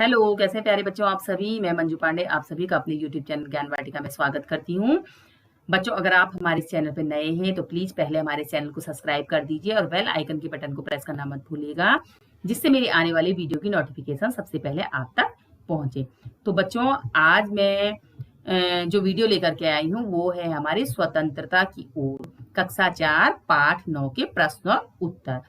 Hello, कैसे हैं प्यारे बच्चों आप सभी। मैं मंजू पांडे आप सभी का अपने यूट्यूब चैनल ज्ञान वाटिका में स्वागत करती हूँ। बच्चों, अगर आप हमारे इस चैनल पर नए हैं तो प्लीज पहले हमारे चैनल को सब्सक्राइब कर दीजिए और बेल आइकन के बटन को प्रेस करना मत भूलिएगा, जिससे मेरी आने वाली वीडियो की नोटिफिकेशन सबसे पहले आप तक पहुंचे। तो बच्चों, आज मैं जो वीडियो लेकर के आई हूँ वो है हमारी स्वतंत्रता की ओर, कक्षा 4 पाठ 9 के प्रश्न और उत्तर।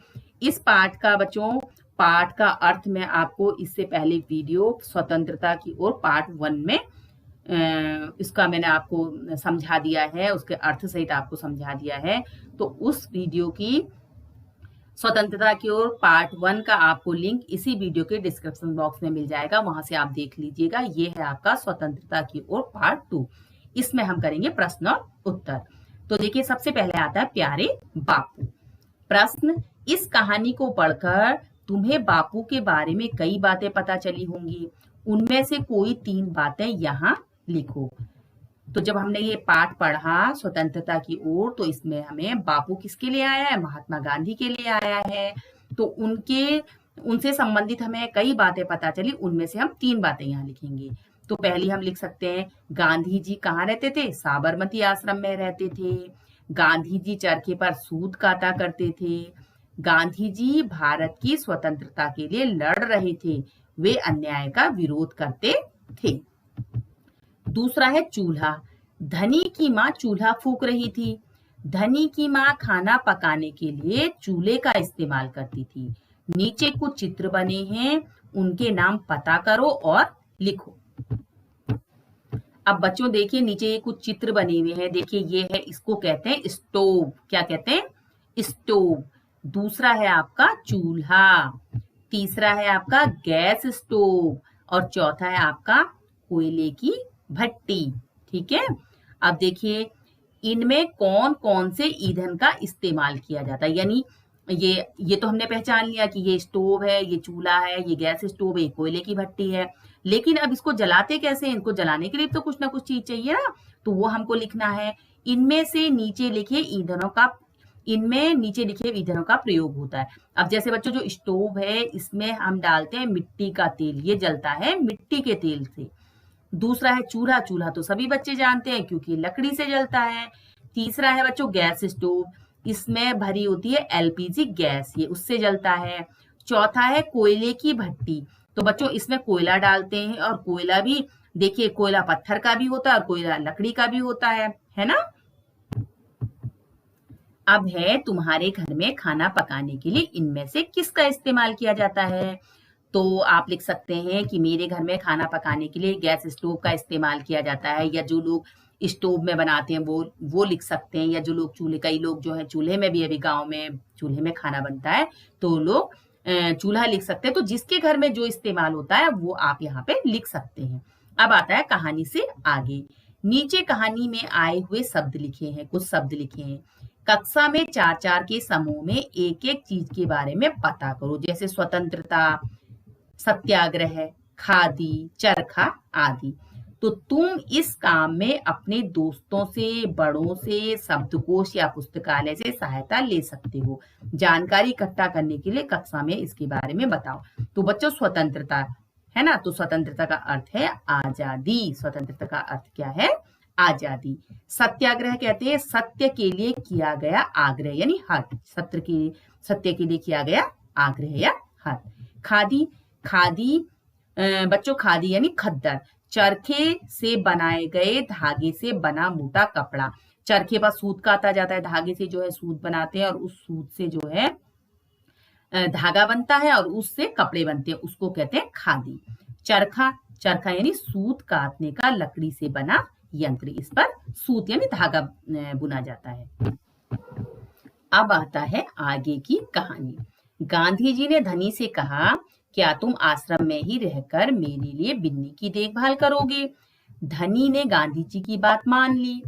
इस पाठ का बच्चों पाठ का अर्थ मैं आपको इससे पहले वीडियो स्वतंत्रता की ओर पार्ट 1 में इसका मैंने आपको समझा दिया है, उसके अर्थ सहित आपको समझा दिया है। तो उस वीडियो की स्वतंत्रता की ओर पार्ट 1 का आपको लिंक इसी वीडियो के डिस्क्रिप्शन बॉक्स में मिल जाएगा, वहां से आप देख लीजिएगा। ये है आपका स्वतंत्रता की ओर पार्ट 2। इसमें हम करेंगे प्रश्न और उत्तर। तो देखिए, सबसे पहले आता है प्यारे बापू। प्रश्न, इस कहानी को पढ़कर तुम्हें बापू के बारे में कई बातें पता चली होंगी, उनमें से कोई 3 बातें यहाँ लिखो। तो जब हमने ये पाठ पढ़ा स्वतंत्रता की ओर, तो इसमें हमें बापू किसके लिए आया है? महात्मा गांधी के लिए आया है। तो उनसे संबंधित हमें कई बातें पता चली, उनमें से हम 3 बातें यहाँ लिखेंगे। तो पहली हम लिख सकते हैं, गांधी जी कहाँ रहते थे? साबरमती आश्रम में रहते थे। गांधी जी चरखे पर सूत काता करते थे। गांधी जी भारत की स्वतंत्रता के लिए लड़ रहे थे, वे अन्याय का विरोध करते थे। दूसरा है चूल्हा। धनी की माँ चूल्हा फूंक रही थी। धनी की माँ खाना पकाने के लिए चूल्हे का इस्तेमाल करती थी। नीचे कुछ चित्र बने हैं, उनके नाम पता करो और लिखो। अब बच्चों देखिए, नीचे ये कुछ चित्र बने हुए हैं। देखिए, ये है, इसको कहते हैं स्टोव। क्या कहते हैं? स्टोव। दूसरा है आपका चूल्हा। तीसरा है आपका गैस स्टोव और चौथा है आपका कोयले की भट्टी। ठीक है। अब देखिए, इनमें कौन कौन से ईंधन का इस्तेमाल किया जाता है। यानी ये तो हमने पहचान लिया कि ये स्टोव है, ये चूल्हा है, ये गैस स्टोव है, ये कोयले की भट्टी है। लेकिन अब इसको जलाते कैसे? इनको जलाने के लिए तो कुछ ना कुछ चीज चाहिए ना, तो वो हमको लिखना है। इनमें से नीचे लिखे ईंधनों का प्रयोग होता है। अब जैसे बच्चों, जो स्टोव है इसमें हम डालते हैं मिट्टी का तेल, ये जलता है मिट्टी के तेल से। दूसरा है चूल्हा। चूल्हा तो सभी बच्चे जानते हैं क्योंकि लकड़ी से जलता है। तीसरा है बच्चों गैस स्टोव, इसमें भरी होती है एलपीजी गैस, ये उससे जलता है। चौथा है कोयले की भट्टी। तो बच्चों इसमें कोयला डालते हैं, और कोयला भी देखिए, कोयला पत्थर का भी होता है और कोयला लकड़ी का भी होता है ना। अब है, तुम्हारे घर में खाना पकाने के लिए इनमें से किसका इस्तेमाल किया जाता है? तो आप लिख सकते हैं कि मेरे घर में खाना पकाने के लिए गैस स्टोव का इस्तेमाल किया जाता है, या जो लोग स्टोव में बनाते हैं वो लिख सकते हैं, या जो लोग कई लोग जो है चूल्हे में भी, अभी गांव में चूल्हे में खाना बनता है तो लोग चूल्हा लिख सकते हैं। तो जिसके घर में जो इस्तेमाल होता है वो आप यहाँ पे लिख सकते हैं। अब आता है कहानी से आगे। नीचे कहानी में आए हुए शब्द लिखे हैं, कुछ शब्द लिखे हैं। कक्षा में 4-4 के समूह में एक एक चीज के बारे में पता करो, जैसे स्वतंत्रता, सत्याग्रह, खादी, चरखा आदि। तो तुम इस काम में अपने दोस्तों से, बड़ों से, शब्दकोश या पुस्तकालय से सहायता ले सकते हो। जानकारी इकट्ठा करने के लिए कक्षा में इसके बारे में बताओ। तो बच्चों, स्वतंत्रता है ना, तो स्वतंत्रता का अर्थ है आजादी। स्वतंत्रता का अर्थ क्या है? आजादी। सत्याग्रह कहते हैं सत्य के लिए किया गया आग्रह, यानी हट। सत्य के लिए किया गया आग्रह या हट। खादी बच्चों, खादी यानी खद्दर, चरखे से बनाए गए धागे से बना मोटा कपड़ा। चरखे पर सूत काता जाता है, धागे से जो है सूत बनाते हैं, और उस सूत से जो है धागा बनता है और उससे कपड़े बनते हैं, उसको कहते हैं खादी। चरखा यानी सूत काटने का लकड़ी से बना यंत्र, इस पर सूत यानी धागा बुना जाता है। अब आता है आगे की कहानी। गांधी जी ने धनी से कहा, क्या तुम आश्रम में ही रहकर मेरे लिए बिन्नी की देखभाल करोगे? धनी ने गांधी जी की बात मान ली।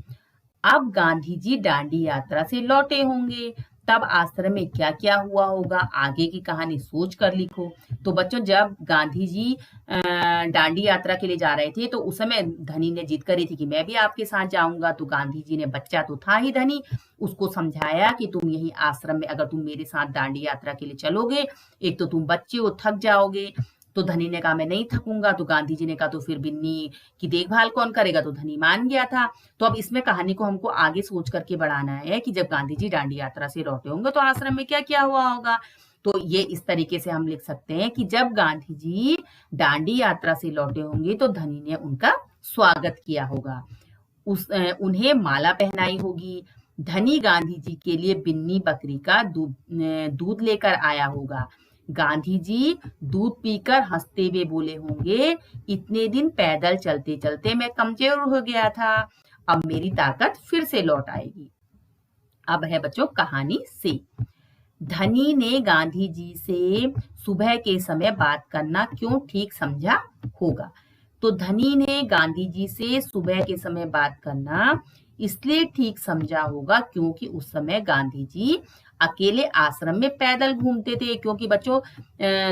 अब गांधी जी दांडी यात्रा से लौटे होंगे, तब आश्रम में क्या क्या हुआ होगा, आगे की कहानी सोच कर लिखो। तो बच्चों, जब गांधी जी दांडी यात्रा के लिए जा रहे थे तो उस समय धनी ने जिद करी थी कि मैं भी आपके साथ जाऊंगा। तो गांधी जी ने, बच्चा तो था ही धनी, उसको समझाया कि तुम यही आश्रम में, अगर तुम मेरे साथ दांडी यात्रा के लिए चलोगे, एक तो तुम बच्चे हो, थक जाओगे, तो धनी ने कहा मैं नहीं थकूंगा, तो गांधी जी ने कहा तो फिर बिन्नी की देखभाल कौन करेगा, तो धनी मान गया था। तो अब इसमें कहानी को हमको आगे सोच करके बढ़ाना है कि जब गांधी जी दांडी यात्रा से लौटे होंगे तो आश्रम में क्या क्या हुआ होगा। तो ये इस तरीके से हम लिख सकते हैं कि जब गांधी जी दांडी यात्रा से लौटे होंगे तो धनी ने उनका स्वागत किया होगा, उन्हें माला पहनाई होगी, धनी गांधी जी के लिए बिन्नी बकरी का दूध लेकर आया होगा, गांधी जी दूध पीकर हंसते हुए बोले होंगे, इतने दिन पैदल चलते चलते मैं कमजोर हो गया था, अब मेरी ताकत फिर से लौट आएगी। अब है बच्चों कहानी से। धनी ने गांधी जी से सुबह के समय बात करना क्यों ठीक समझा होगा। तो धनी ने गांधी जी से सुबह के समय बात करना इसलिए ठीक समझा होगा क्योंकि उस समय गांधी जी अकेले आश्रम में पैदल घूमते थे। क्योंकि बच्चों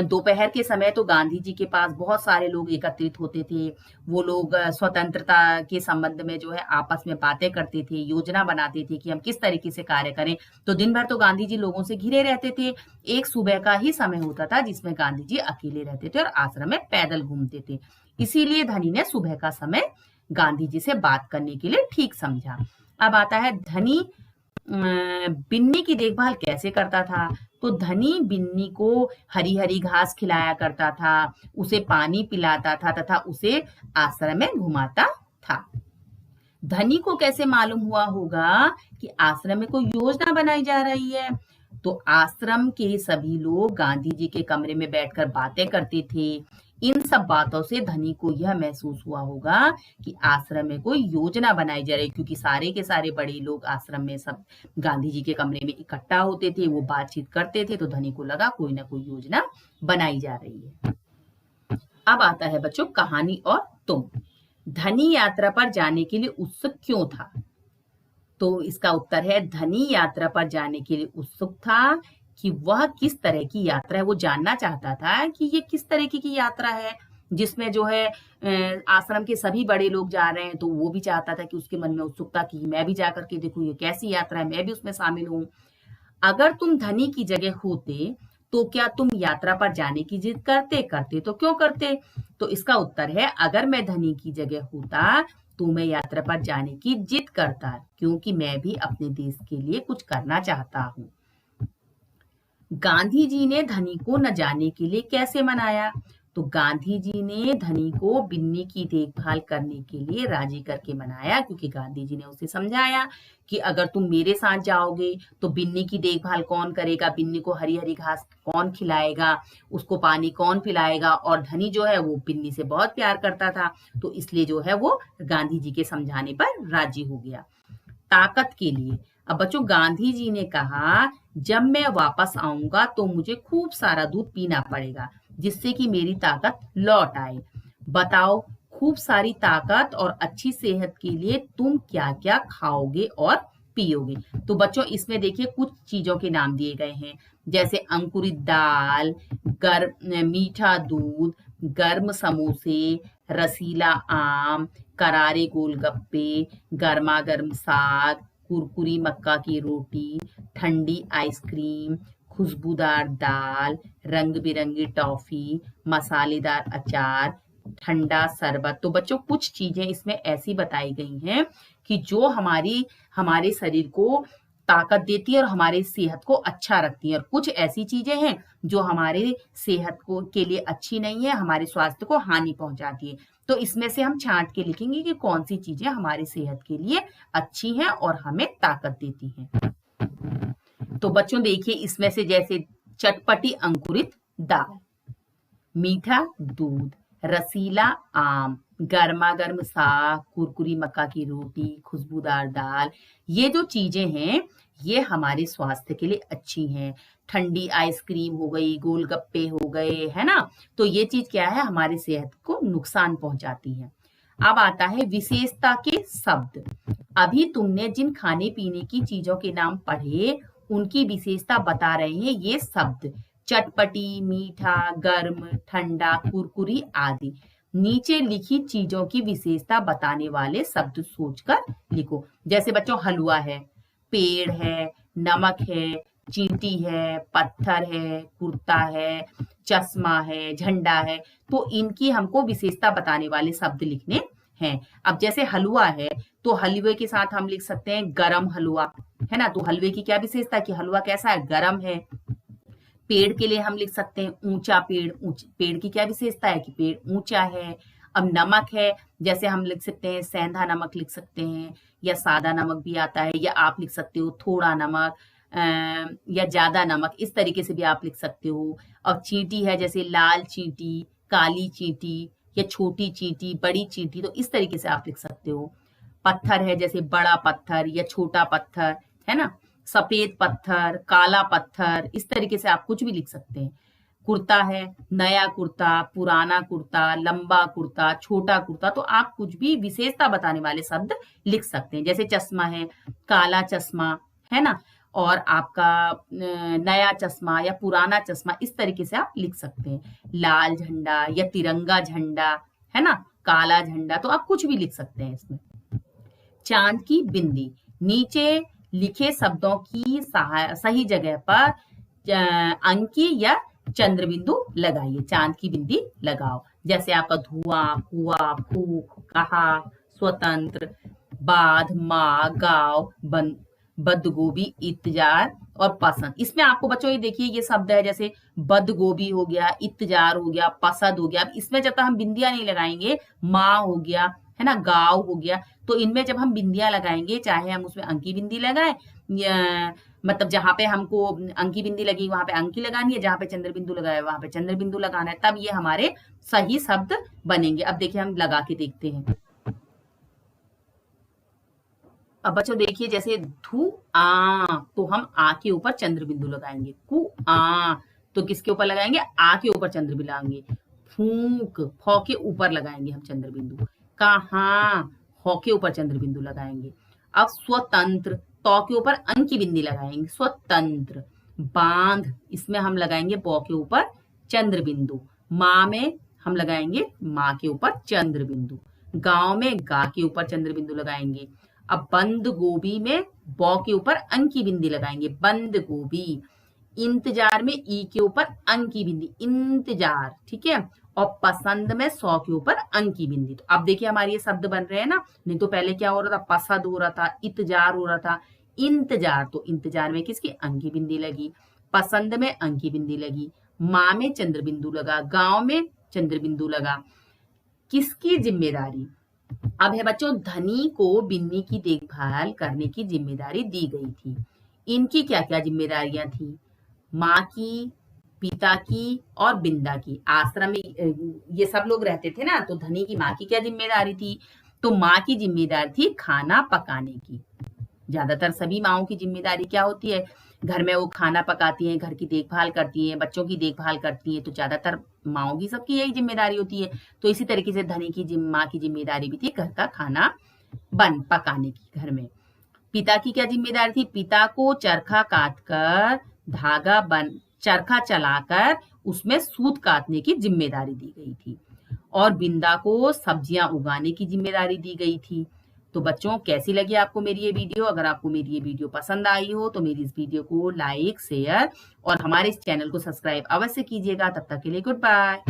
दोपहर के समय तो गांधी जी के पास बहुत सारे लोग एकत्रित होते थे। वो लोग स्वतंत्रता के संबंध में जो है आपस में बातें करते थे, योजना बनाते थे कि हम किस तरीके से कार्य करें। तो दिन भर तो गांधी जी लोगों से घिरे रहते थे। एक सुबह का ही समय होता था जिसमें गांधी जी अकेले रहते थे और आश्रम में पैदल घूमते थे। इसीलिए धनी ने सुबह का समय गांधी जी से बात करने के लिए ठीक समझा। अब आता है धनी बिन्नी की देखभाल कैसे करता था। तो धनी बिन्नी को हरी हरी घास खिलाया करता था, उसे पानी पिलाता था तथा उसे आश्रम में घुमाता था। धनी को कैसे मालूम हुआ होगा कि आश्रम में कोई योजना बनाई जा रही है। तो आश्रम के सभी लोग गांधी जी के कमरे में बैठकर बातें करते थे। इन सब बातों से धनी को यह महसूस हुआ होगा कि आश्रम में कोई योजना बनाई जा रही है, क्योंकि सारे के सारे बड़े लोग आश्रम में सब गांधी जी के कमरे में इकट्ठा होते थे, वो बातचीत करते थे। तो धनी को लगा कोई ना कोई योजना बनाई जा रही है। अब आता है बच्चों कहानी और तुम। धनी यात्रा पर जाने के लिए उत्सुक क्यों था। तो इसका उत्तर है धनी यात्रा पर जाने के लिए उत्सुक था कि वह किस तरह की यात्रा है। वो जानना चाहता था कि ये किस तरीके की यात्रा है जिसमें जो है आश्रम के सभी बड़े लोग जा रहे हैं। तो वो भी चाहता था कि उसके मन में उत्सुकता कि मैं भी जा करके देखूं ये कैसी यात्रा है, मैं भी उसमें शामिल हूं। अगर तुम धनी की जगह होते तो क्या तुम यात्रा पर जाने की जिद करते तो क्यों करते। तो इसका उत्तर है अगर मैं धनी की जगह होता तो मैं यात्रा पर जाने की जिद करता, क्योंकि मैं भी अपने देश के लिए कुछ करना चाहता हूँ। गांधी जी ने धनी को न जाने के लिए कैसे मनाया। तो गांधी जी ने धनी को बिन्नी की देखभाल करने के लिए राजी करके मनाया, क्योंकि गांधी जी ने उसे समझाया कि अगर तुम मेरे साथ जाओगे तो बिन्नी की देखभाल कौन करेगा, बिन्नी को हरी हरी घास कौन खिलाएगा, उसको पानी कौन पिलाएगा। और धनी जो है वो बिन्नी से बहुत प्यार करता था, तो इसलिए जो है वो गांधी जी के समझाने पर राजी हो गया। ताकत के लिए अब बच्चों गांधी जी ने कहा जब मैं वापस आऊंगा तो मुझे खूब सारा दूध पीना पड़ेगा जिससे कि मेरी ताकत लौट आए। बताओ खूब सारी ताकत और अच्छी सेहत के लिए तुम क्या क्या खाओगे और पियोगे। तो बच्चों इसमें देखिए कुछ चीजों के नाम दिए गए हैं, जैसे अंकुरित दाल, मीठा दूध, गर्म समोसे, रसीला आम, करारे गोलगप्पे, गर्मा गर्म साग, कुरकुरी मक्का की रोटी, ठंडी आइसक्रीम, खुशबूदार दाल, रंग बिरंगी टॉफी, मसालेदार अचार, ठंडा शरबत। तो बच्चों कुछ चीजें इसमें ऐसी बताई गई हैं कि जो हमारे शरीर को ताकत देती है और हमारी सेहत को अच्छा रखती है, और कुछ ऐसी चीजें हैं जो हमारे सेहत को के लिए अच्छी नहीं है, हमारे स्वास्थ्य को हानि पहुंचाती है। तो इसमें से हम छांट के लिखेंगे कि कौन सी चीजें हमारी सेहत के लिए अच्छी हैं और हमें ताकत देती हैं। तो बच्चों देखिए इसमें से जैसे चटपटी अंकुरित दाल, मीठा दूध, रसीला आम, गर्मा गर्म साग, कुरकुरी मक्का की रोटी, खुशबूदार दाल, ये जो चीजें हैं ये हमारे स्वास्थ्य के लिए अच्छी हैं। ठंडी आइसक्रीम हो गई, गोलगप्पे हो गए, है ना। तो ये चीज क्या है हमारी सेहत को नुकसान पहुंचाती है। अब आता है विशेषता के शब्द। अभी तुमने जिन खाने पीने की चीजों के नाम पढ़े उनकी विशेषता बता रहे हैं ये शब्द, चटपटी, मीठा, गर्म, ठंडा, कुरकुरी आदि। नीचे लिखी चीजों की विशेषता बताने वाले शब्द सोचकर लिखो। जैसे बच्चों हलवा है, पेड़ है, नमक है, चींटी है, पत्थर है, कुर्ता है, चश्मा है, झंडा है, तो इनकी हमको विशेषता बताने वाले शब्द लिखने हैं। अब जैसे हलवा है, तो हलवे के साथ हम लिख सकते हैं गरम हलवा, है ना। तो हलवे की क्या विशेषता है कि हलवा कैसा है, गरम है। पेड़ के लिए हम लिख सकते हैं ऊंचा पेड़, पेड़ की क्या विशेषता है कि पेड़ ऊंचा है। अब नमक है, जैसे हम लिख सकते हैं सेंधा नमक लिख सकते हैं, या सादा नमक भी आता है, या आप लिख सकते हो थोड़ा नमक या ज्यादा नमक, इस तरीके से भी आप लिख सकते हो। और चींटी है, जैसे लाल चींटी, काली चींटी, या छोटी चींटी, बड़ी चींटी, तो इस तरीके से आप लिख सकते हो। पत्थर है, जैसे बड़ा पत्थर या छोटा पत्थर, है ना। सफेद पत्थर, काला पत्थर, इस तरीके से आप कुछ भी लिख सकते हैं। कुर्ता है, नया कुर्ता, पुराना कुर्ता, लंबा कुर्ता, छोटा कुर्ता, तो आप कुछ भी विशेषता बताने वाले शब्द लिख सकते हैं। जैसे चश्मा है, काला चश्मा, है ना, और आपका नया चश्मा या पुराना चश्मा, इस तरीके से आप लिख सकते हैं। लाल झंडा या तिरंगा झंडा, है ना, काला झंडा, तो आप कुछ भी लिख सकते हैं इसमें। चांद की बिंदी, नीचे लिखे शब्दों की सही जगह पर अंकी या चंद्र बिंदु लगाइए। चांद की बिंदी लगाओ, जैसे आपका धुआं, कुआ, फूक, कहा, स्वतंत्र, बाध, माँ, गाँव, बद गोभी, इंतजार और पसंद। इसमें आपको बच्चों ये देखिए ये शब्द है, जैसे बद गोभी हो गया, इंतजार हो गया, पसंद हो गया। अब इसमें जब तक हम बिंदियां नहीं लगाएंगे, माँ हो गया, है ना, गाँव हो गया, तो इनमें जब हम बिंदियां लगाएंगे, चाहे हम उसमें अंकी बिंदी लगाएं, या मतलब जहां पे हमको अंकी बिंदी लगी वहां पे अंकी लगानी है, जहां पे चंद्र बिंदु लगाए वहां पे चंद्र बिंदु लगाना है, तब ये हमारे सही शब्द बनेंगे। अब देखिए हम लगा के देखते हैं। अब बच्चों देखिए, जैसे धु आ, तो हम आ के ऊपर चंद्र बिंदु लगाएंगे। कु आ, तो किसके ऊपर लगाएंगे, आ के ऊपर चंद्र बिंदु लगाएंगे। फूंक, फौ के ऊपर लगाएंगे हम चंद्र बिंदु। कहा, हौ के ऊपर चंद्र बिंदु लगाएंगे। अब स्वतंत्र, तौ के ऊपर अन की बिंदी लगाएंगे, स्वतंत्र। बांध, इसमें हम लगाएंगे बौ के ऊपर चंद्र बिंदु। माँ में हम लगाएंगे माँ के ऊपर चंद्र बिंदु। गांव में गा के ऊपर चंद्र बिंदु लगाएंगे। अब बंद गोभी में बौ के ऊपर अन की बिंदी लगाएंगे, बंद गोभी। इंतजार में ई के ऊपर अन की बिंदी, इंतजार, ठीक है। और पसंद में सौ के ऊपर अन की बिंदी। तो अब देखिए हमारे ये शब्द बन रहे हैं ना, नहीं तो पहले क्या हो रहा था, पसंद हो रहा था, इंतजार हो रहा था, इंतजार, तो इंतजार में किसकी अन की बिंदी लगी, पसंद में अन की बिंदी लगी, माँ में चंद्र बिंदु लगा, गांव में चंद्र बिंदु लगा। किसकी जिम्मेदारी, अब है बच्चों, धनी को बिन्नी की देखभाल करने की जिम्मेदारी दी गई थी। इनकी क्या क्या जिम्मेदारियां थी, माँ की, पिता की और बिंदा की। आश्रम में ये सब लोग रहते थे ना, तो धनी की माँ की क्या जिम्मेदारी थी, तो माँ की जिम्मेदारी थी खाना पकाने की। ज्यादातर सभी माओं की जिम्मेदारी क्या होती है, घर में वो खाना पकाती हैं, घर की देखभाल करती हैं, बच्चों की देखभाल करती हैं, तो ज्यादातर माओं की सबकी यही जिम्मेदारी होती है। तो इसी तरीके से धनी की माँ की जिम्मेदारी भी थी घर का खाना पकाने की घर में। पिता की क्या जिम्मेदारी थी, पिता को चरखा काटकर चरखा चलाकर उसमें सूत काटने की जिम्मेदारी दी गई थी। और बिंदा को सब्जियां उगाने की जिम्मेदारी दी गई थी। तो बच्चों कैसी लगी आपको मेरी ये वीडियो, अगर आपको मेरी ये वीडियो पसंद आई हो तो मेरी इस वीडियो को लाइक, शेयर और हमारे इस चैनल को सब्सक्राइब अवश्य कीजिएगा। तब तक के लिए गुड बाय।